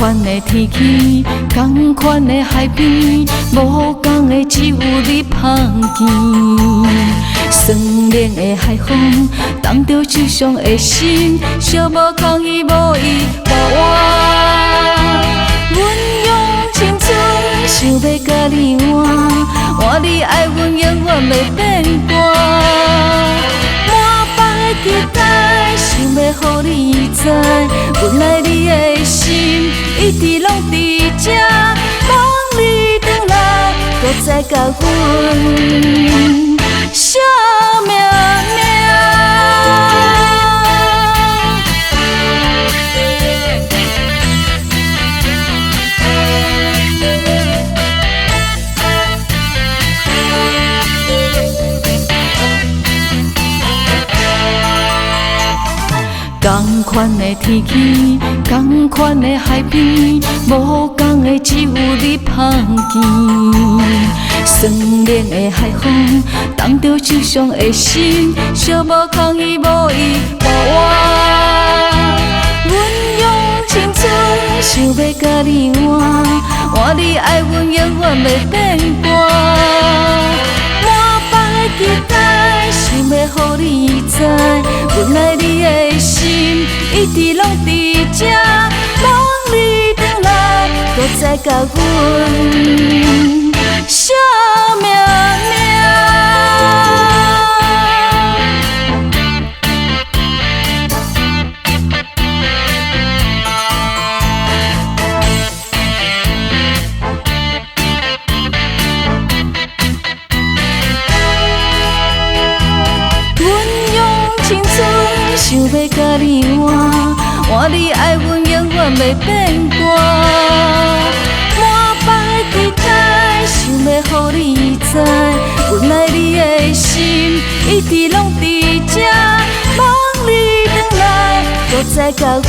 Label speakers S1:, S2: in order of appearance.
S1: 款的天气，同款的海边，无同的只有你香甜。酸冷的海风，冻着受伤的心，寂无空伊无依无我。阮用青春想要甲你换，换你爱阮永远袂变卦。满腹的期待，想要予你知，阮爱你的心一直拢伫这，望你转来，搁再甲阮惜命命。同款的天气，同款的海边，无同的只有你香甜。酸冷的海风，冻着受伤的心，寂无空伊无依无我。阮用青春想要甲你换，换你爱阮永远袂变卦。满腹的期待，想要予你知，阮爱你的心一直拢伫这，望你转来，搁再甲阮惜命命。想要甲你换，换你爱阮永远袂变卦。满腹的期待，想要予你知，阮爱你的心一直拢伫这，望你转来，搁再甲阮